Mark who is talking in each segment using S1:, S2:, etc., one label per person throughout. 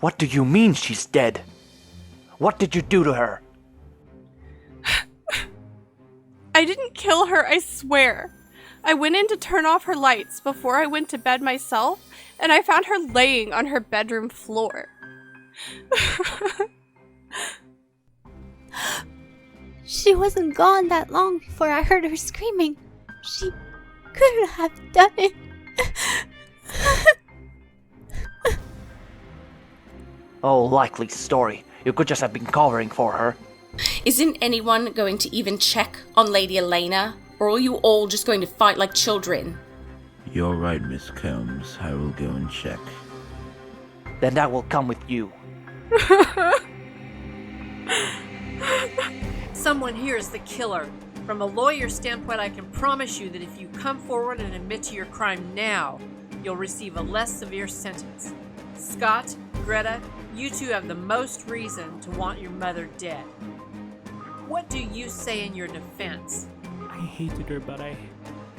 S1: What do you mean she's dead? What did you do to her?
S2: I didn't kill her, I swear. I went in to turn off her lights before I went to bed myself, and I found her laying on her bedroom floor.
S3: She wasn't gone that long before I heard her screaming. She couldn't have done it.
S1: Oh, likely story. You could just have been covering for her.
S4: Isn't anyone going to even check on Lady Elena? Or are you all just going to fight like children?
S5: You're right, Miss Combs. I will go and check.
S1: Then that will come with you.
S6: Someone here is the killer. From a lawyer's standpoint, I can promise you that if you come forward and admit to your crime now, you'll receive a less severe sentence. Scott, Greta, you two have the most reason to want your mother dead. What do you say in your defense?
S7: I hated her, but I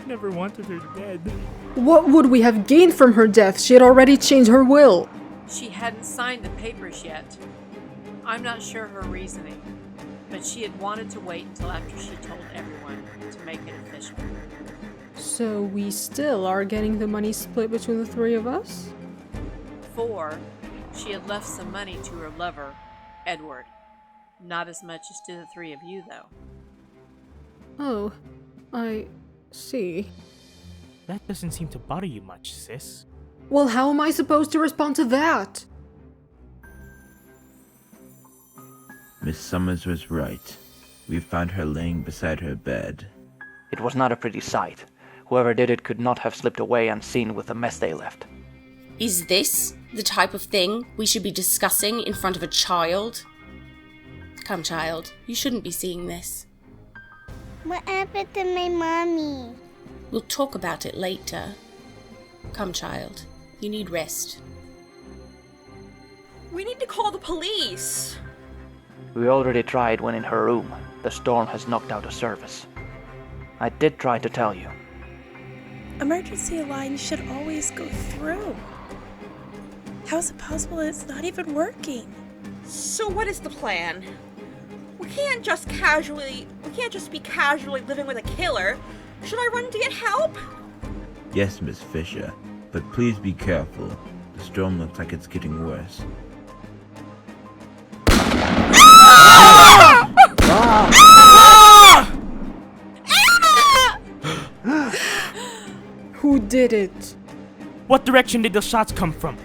S7: never wanted her dead.
S8: What would we have gained from her death? She had already changed her will.
S6: She hadn't signed the papers yet. I'm not sure her reasoning, but she had wanted to wait until after she told everyone to make it official.
S8: So we still are getting the money split between the three of us?
S6: 4, she had left some money to her lover, Edward. Not as much as to the 3 of you, though.
S8: Oh, I see.
S7: That doesn't seem to bother you much, sis.
S8: Well, how am I supposed to respond to that?
S5: Miss Summers was right. We found her laying beside her bed.
S1: It was not a pretty sight. Whoever did it could not have slipped away unseen with the mess they left.
S4: Is this the type of thing we should be discussing in front of a child? Come, child, you shouldn't be seeing this.
S3: What happened to my mommy?
S4: We'll talk about it later. Come, child, you need rest.
S9: We need to call the police.
S1: We already tried when in her room. The storm has knocked out a service. I did try to tell you.
S10: Emergency lines should always go through. How is it possible that it's not even working?
S9: So what is the plan? We can't just be casually living with a killer. Should I run to get help?
S5: Yes, Miss Fisher, but please be careful. The storm looks like it's getting worse.
S8: Who did it?
S7: What direction did the shots come from?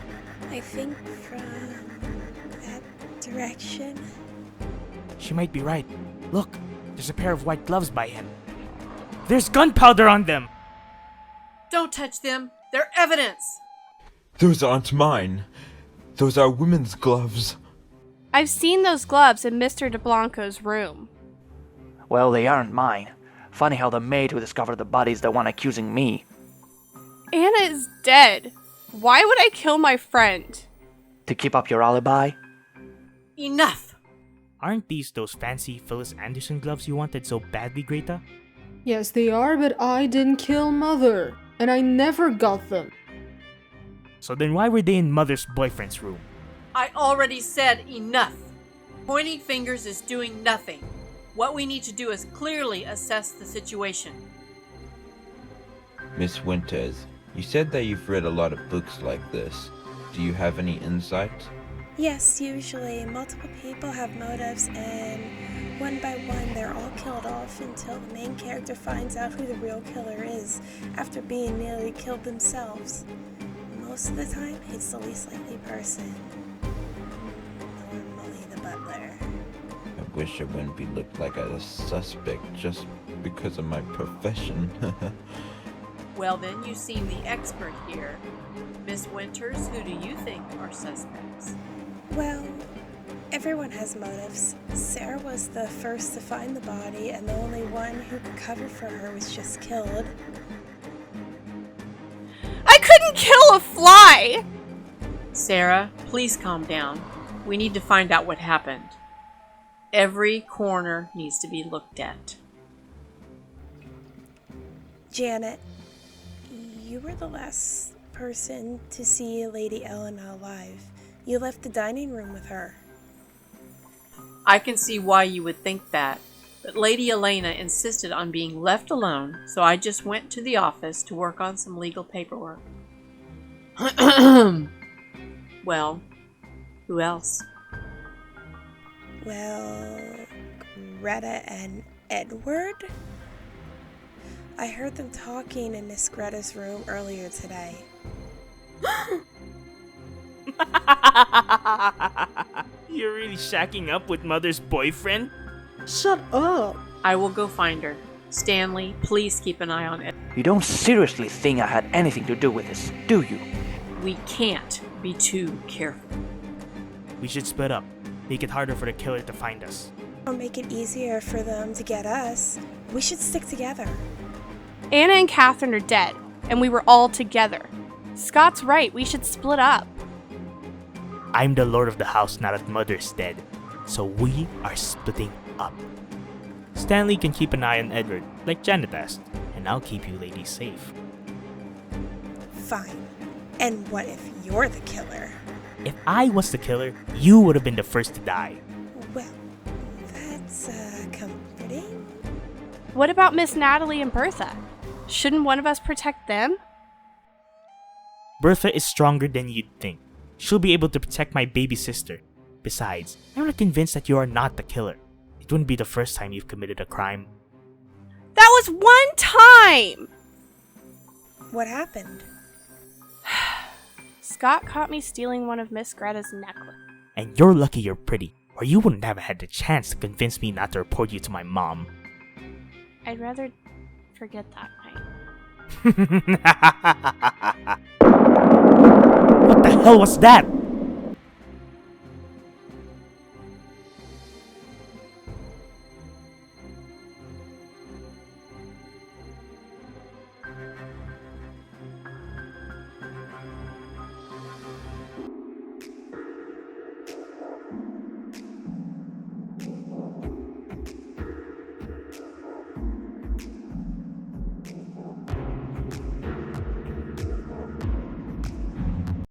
S10: I think from that direction.
S7: She might be right. Look, there's a pair of white gloves by him. There's gunpowder on them!
S6: Don't touch them! They're evidence!
S11: Those aren't mine. Those are women's gloves.
S2: I've seen those gloves in Mr. DeBlanco's room.
S1: Well, they aren't mine. Funny how the maid who discovered the body's the one accusing me.
S2: Anna is dead. Why would I kill my friend?
S1: To keep up your alibi?
S6: Enough!
S7: Aren't these those fancy Phyllis Anderson gloves you wanted so badly, Greta?
S8: Yes, they are, but I didn't kill Mother. And I never got them.
S7: So then why were they in Mother's boyfriend's room?
S6: I already said enough. Pointing fingers is doing nothing. What we need to do is clearly assess the situation.
S5: Miss Winters, you said that you've read a lot of books like this. Do you have any insight?
S10: Yes, usually multiple people have motives, and one by one they're all killed off until the main character finds out who the real killer is after being nearly killed themselves. Most of the time, it's the least likely person. Normally the butler.
S5: I wish I wouldn't be looked like a suspect just because of my profession.
S6: Well, then you seem the expert here. Miss Winters, who do you think are suspects?
S10: Well, everyone has motives. Sarah was the first to find the body, and the only one who could cover for her was just killed.
S2: I couldn't kill a fly!
S6: Sarah, please calm down. We need to find out what happened. Every corner needs to be looked at.
S10: Janet, you were the last person to see Lady Elena alive. You left the dining room with her.
S6: I can see why you would think that, but Lady Elena insisted on being left alone, so I just went to the office to work on some legal paperwork. Well, who else?
S10: Well, Greta and Edward? I heard them talking in Miss Greta's room earlier today.
S7: You're really shacking up with Mother's boyfriend?
S8: Shut up!
S6: I will go find her. Stanley, please keep an eye on it.
S1: You don't seriously think I had anything to do with this, do you?
S6: We can't be too careful.
S7: We should split up. Make it harder for the killer to find us.
S10: Or make it easier for them to get us. We should stick together.
S2: Anna and Catherine are dead, and we were all together. Scott's right, we should split up.
S7: I'm the lord of the house now that Mother's dead, so we are splitting up. Stanley can keep an eye on Edward, like Janet asked, and I'll keep you ladies safe.
S10: Fine. And what if you're the killer?
S7: If I was the killer, you would have been the first to die.
S10: Well, that's comforting.
S2: What about Miss Natalie and Bertha? Shouldn't one of us protect them?
S7: Bertha is stronger than you'd think. She'll be able to protect my baby sister. Besides, I'm not convinced that you are not the killer. It wouldn't be the first time you've committed a crime.
S2: That was one time!
S10: What happened?
S2: Scott caught me stealing one of Miss Greta's necklaces.
S7: And you're lucky you're pretty, or you wouldn't have had the chance to convince me not to report you to my mom.
S2: I'd rather forget that night.
S7: What the hell was that?